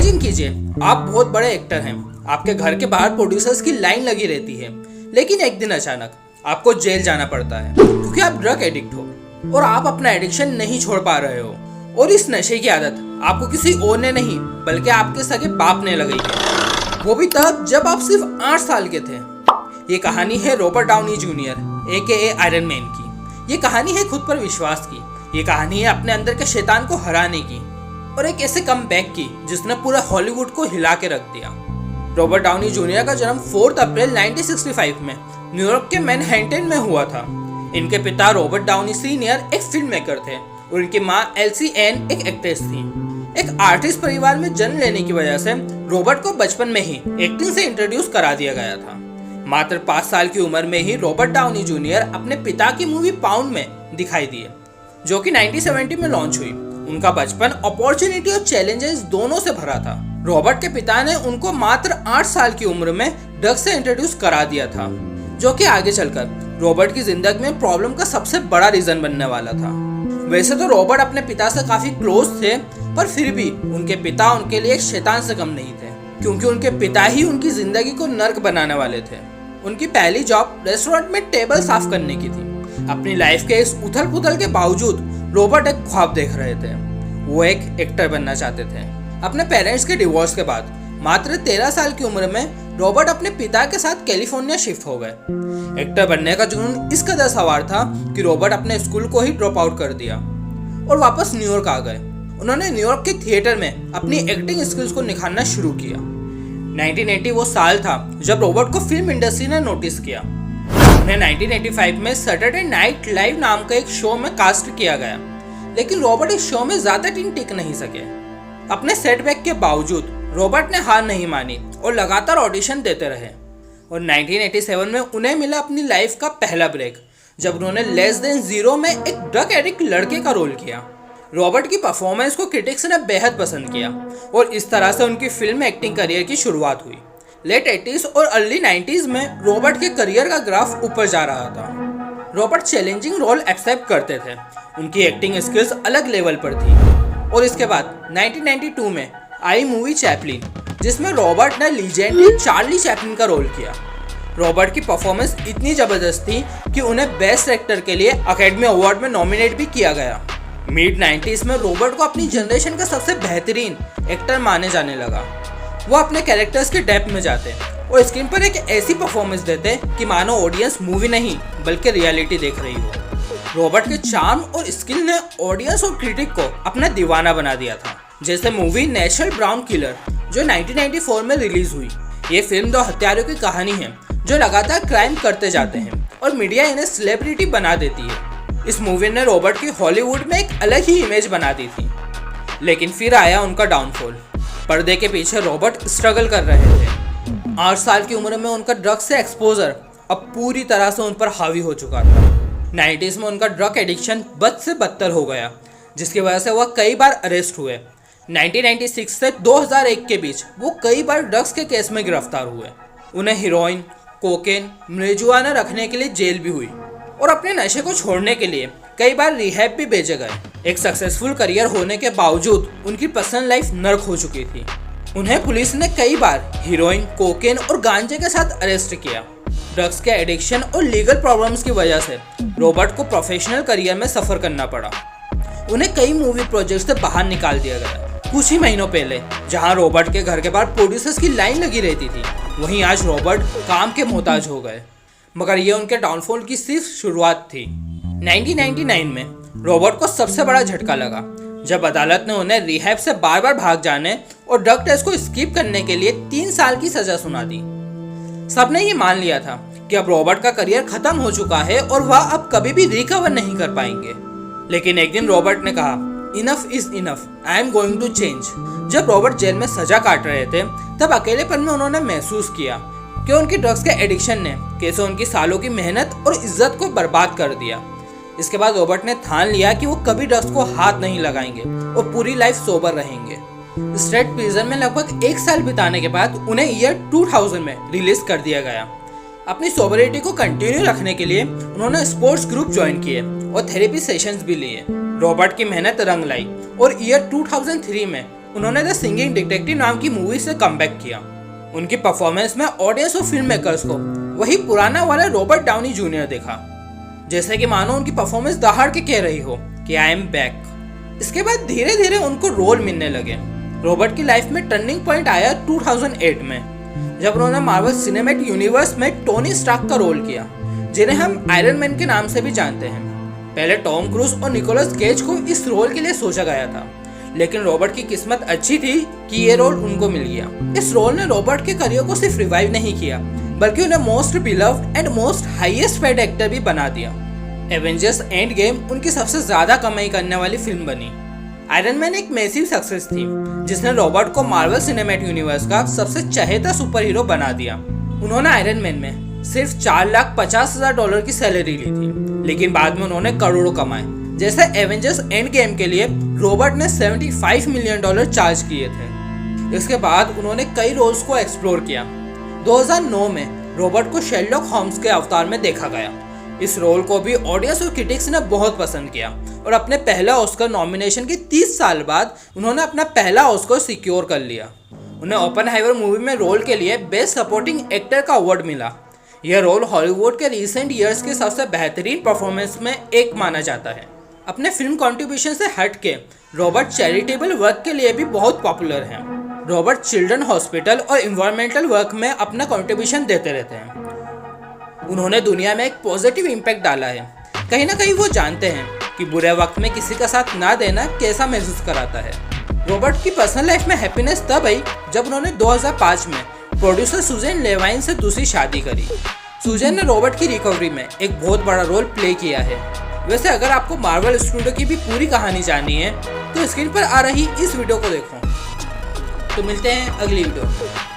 Imagine कीजिए, आप बहुत बड़े एक्टर हैं, आपके घर के बाहर प्रोड्यूसर्स की लाइन लगी रहती है, लेकिन एक दिन अचानक आपको जेल जाना पड़ता है क्योंकि आप ड्रग एडिक्ट हो और आप अपना एडिक्शन नहीं छोड़ पा रहे हो। और इस नशे की आदत आपको किसी और ने नहीं बल्कि आपके सगे बाप ने लगाई है, वो भी तब जब आप सिर्फ 8 साल के थे। ये कहानी है Robert Downey junior AKA iron man की। ये कहानी है खुद पर विश्वास की। ये कहानी है अपने अंदर के शैतान को हराने की और एक ऐसे कम बैक की जिसने पूरा हॉलीवुड को हिला के रख दिया। रॉबर्ट डाउनी जूनियर का जन्म 4 अप्रैल 1965 में न्यूयॉर्क के मैनहट्टन में हुआ था। इनके पिता रॉबर्ट डाउनी सीनियर एक फिल्म मेकर थे और इनकी मां एल्सी एन एक एक्ट्रेस थी। एक आर्टिस्ट परिवार में जन्म लेने की वजह से रॉबर्ट को बचपन में ही एक्टिंग से इंट्रोड्यूस करा दिया गया था। मात्र 5 साल की उम्र में ही रॉबर्ट डाउनी जूनियर अपने पिता की मूवी पाउंड में दिखाई दिए, जो कि 1970 में लॉन्च हुई। उनका बचपन अपॉर्चुनिटी और चैलेंजेस दोनों से भरा था। रॉबर्ट के पिता ने उनको मात्र 8 साल की उम्र में ड्रग्स से इंट्रोड्यूस करा दिया था, जो कि आगे चलकर रॉबर्ट की जिंदगी में प्रॉब्लम का सबसे बड़ा रीजन बनने वाला था। वैसे तो रॉबर्ट अपने पिता से काफी क्लोज थे, पर फिर भी उनके पिता उनके लिए एक शैतान से कम नहीं थे, क्योंकि उनके पिता ही उनकी जिंदगी को नर्क बनाने वाले थे। उनकी पहली जॉब रेस्टोरेंट में टेबल साफ करने की थी। अपनी लाइफ के इस उथल पुथल के बावजूद रॉबर्ट एक ख्वाब देख रहे थे। वो एक एक्टर बनना चाहते थे। अपने पेरेंट्स के डिवोर्स के बाद मात्र 13 साल की उम्र में रॉबर्ट अपने पिता के साथ कैलिफोर्निया शिफ्ट हो गए। एक्टर बनने का जुनून इस कदर सवार था कि रॉबर्ट अपने स्कूल को ही ड्रॉप आउट कर दिया और वापस न्यूयॉर्क आ गए। उन्होंने न्यूयॉर्क के थिएटर में अपनी एक्टिंग स्किल्स को निखारना शुरू किया। 1980 वो साल था जब रॉबर्ट को फिल्म इंडस्ट्री ने नोटिस किया। उन्हें 1985 में सैटरडे नाइट लाइव नाम का एक शो में कास्ट किया गया, लेकिन रॉबर्ट इस शो में ज्यादा दिन टिक नहीं सके। अपने सेटबैक के बावजूद रॉबर्ट ने हार नहीं मानी और लगातार ऑडिशन देते रहे और 1987 में उन्हें मिला अपनी लाइफ का पहला ब्रेक, जब उन्होंने लेस देन जीरो में एक ड्रग एडिक्ट लड़के का रोल किया। रॉबर्ट की परफॉर्मेंस को क्रिटिक्स ने बेहद पसंद किया और इस तरह से उनकी फिल्म एक्टिंग करियर की शुरुआत हुई। लेट 80s और अर्ली 90s में रॉबर्ट के करियर का ग्राफ ऊपर जा रहा था। रॉबर्ट चैलेंजिंग रोल एक्सेप्ट करते थे, उनकी एक्टिंग स्किल्स अलग लेवल पर थी। और इसके बाद 1992 में आई मूवी चैपलिन, जिसमें रॉबर्ट ने लीजेंडरी चार्ली चैपलिन का रोल किया। रॉबर्ट की परफॉर्मेंस इतनी जबरदस्त थी कि उन्हें बेस्ट एक्टर के लिए अकेडमी अवार्ड में नॉमिनेट भी किया गया। मिड 90s में रॉबर्ट को अपनी जनरेशन का सबसे बेहतरीन एक्टर माने जाने लगा। वो अपने कैरेक्टर्स के डेप्थ में जाते और स्क्रीन पर एक ऐसी परफॉर्मेंस देते कि मानो ऑडियंस मूवी नहीं बल्कि रियलिटी देख रही हो। रॉबर्ट के चार्म और स्किल ने ऑडियंस और क्रिटिक को अपना दीवाना बना दिया था। जैसे मूवी नेचुरल ब्राउन किलर, जो 1994 में रिलीज हुई। ये फिल्म 2 हत्यारों की कहानी है जो लगातार क्राइम करते जाते हैं और मीडिया इन्हें सेलिब्रिटी बना देती है। इस मूवी ने रॉबर्ट की हॉलीवुड में एक अलग ही इमेज बना दी थी, लेकिन फिर आया उनका डाउनफॉल। पर्दे के पीछे रॉबर्ट स्ट्रगल कर रहे थे। 8 साल की उम्र में उनका ड्रग से एक्सपोजर अब पूरी तरह से उन पर हावी हो चुका था। 90s में उनका ड्रग एडिक्शन बद से बदतर हो गया, जिसकी वजह से वह कई बार अरेस्ट हुए। 1996 से 2001 के बीच वो कई बार ड्रग्स के केस में गिरफ्तार हुए। उन्हें हीरोइन, कोकेन, marijuana रखने के लिए जेल भी हुई और अपने नशे को छोड़ने के लिए कई बार रिहैब भी भेजे गए। एक सक्सेसफुल करियर होने के बावजूद उनकी पर्सनल लाइफ नर्क हो चुकी थी। उन्हें पुलिस ने कई बार हीरोइन, कोकेन और गांजे के साथ अरेस्ट किया। ड्रग्स के एडिक्शन और लीगल प्रॉब्लम्स की वजह से रॉबर्ट को प्रोफेशनल करियर में सफर करना पड़ा। उन्हें कई मूवी प्रोजेक्ट्स से बाहर निकाल दिया गया। कुछ ही महीनों पहले जहां रॉबर्ट के घर के बाहर प्रोड्यूसर्स की लाइन लगी रहती थी, वहीं आज रॉबर्ट काम के मोहताज हो गए। मगर ये उनके डाउनफॉल की सिर्फ शुरुआत थी। 1999 में रॉबर्ट को सबसे बड़ा झटका लगा जब अदालत ने उन्हें रिहैब से बार बार भाग जाने और ड्रग टेस्ट को स्किप करने के लिए 3 साल की सजा सुना दी। सबने ये मान लिया था कि अब रॉबर्ट का करियर खत्म हो चुका है और वह अब कभी भी रिकवर नहीं कर पाएंगे। लेकिन एक दिन रॉबर्ट ने कहा, enough is enough, I am going to change. जब रॉबर्ट जेल में सजा काट रहे थे, तब अकेलेपन में उन्होंने महसूस किया कि उनकी ड्रग्स के एडिक्शन ने कैसे उनकी सालों की मेहनत और इज्जत को बर्बाद कर दिया। इसके बाद रॉबर्ट ने ठान लिया कि वो कभी ड्रग्स को हाथ नहीं लगाएंगे और पूरी लाइफ सोबर रहेंगे। स्ट्रेट प्रिजन में लगभग 1 साल बिताने के बाद उन्हें ईयर 2000 में रिलीज कर दिया गया। अपनी सोबरिटी को कंटिन्यू रखने के लिए उन्होंने स्पोर्ट्स ग्रुप ज्वाइन किए और थेरेपी सेशंस भी लिए। रॉबर्ट की मेहनत रंग लाई और ईयर 2003 में उन्होंने द सिंगिंग डिटेक्टिव नाम की मूवी से कमबैक किया। उनकी परफॉर्मेंस में ऑडियंस और फिल्म मेकर्स को वही पुराना वाला रॉबर्ट डाउनी जूनियर देखा, जैसे कि मानो उनकी परफॉर्मेंस दहाड़ के कह रही हो कि आई एम बैक। इसके बाद धीरे धीरे उनको रोल मिलने लगे। रॉबर्ट की लाइफ में टर्निंग पॉइंट आया 2008 में, जब उन्होंने मार्वल सिनेमैटिक यूनिवर्स में टोनी स्टार्क का रोल किया, जिन्हें हम आयरन मैन के नाम से भी जानते हैं। पहले टॉम क्रूज और निकोलस केज को इस रोल के लिए सोचा गया था, लेकिन रॉबर्ट की किस्मत अच्छी थी कि ये रोल उनको मिल गया। इस रोल ने रॉबर्ट के करियर को सिर्फ रिवाइव नहीं किया, बल्कि उन्हें most beloved and most highest paid actor भी बना दिया। एवेंजर्स एंड गेम उनकी सबसे ज्यादा कमाई करने वाली फिल्म बनी। आयरन मैन एक मैसिव सक्सेस थी, जिसने रॉबर्ट को मार्वल सिनेमैटिक यूनिवर्स का सबसे चहेता सुपर हीरो बना दिया। उन्होंने आयरन मैन में सिर्फ $4,50,000 की सैलरी ली थी, लेकिन बाद में उन्होंने करोड़ों कमाए। जैसे एवेंजर्स एंड गेम के लिए रॉबर्ट ने $75 मिलियन चार्ज किए थे। इसके बाद उन्होंने कई रोल्स को एक्सप्लोर किया। 2009 में रॉबर्ट को शेरलॉक होम्स के अवतार में देखा गया। इस रोल को भी ऑडियंस और क्रिटिक्स ने बहुत पसंद किया और अपने पहला ऑस्कर नॉमिनेशन के 30 साल बाद उन्होंने अपना पहला ऑस्कर सिक्योर कर लिया। उन्हें ओपनहाइमर मूवी में रोल के लिए बेस्ट सपोर्टिंग एक्टर का अवार्ड मिला। यह रोल हॉलीवुड के रिसेंट ईयर्स के सबसे बेहतरीन परफॉर्मेंस में एक माना जाता है। अपने फिल्म कंट्रीब्यूशन से हट के रॉबर्ट चैरिटेबल वर्क के लिए भी बहुत पॉपुलर हैं। रॉबर्ट चिल्ड्रन हॉस्पिटल और इन्वायरमेंटल वर्क में अपना कंट्रीब्यूशन देते रहते हैं। उन्होंने दुनिया में एक पॉजिटिव इम्पैक्ट डाला है। कहीं ना कहीं वो जानते हैं कि बुरे वक्त में किसी का साथ ना देना कैसा महसूस कराता है। रॉबर्ट की पर्सनल लाइफ में हैप्पीनेस तब आई जब उन्होंने 2005 में प्रोड्यूसर सुजैन लेवाइन से दूसरी शादी करी। सुजैन ने रॉबर्ट की रिकवरी में एक बहुत बड़ा रोल प्ले किया है। वैसे अगर आपको मार्वल स्टूडियो की भी पूरी कहानी जाननी है तो स्क्रीन पर आ रही इस वीडियो को देखो। तो मिलते हैं अगली वीडियो में।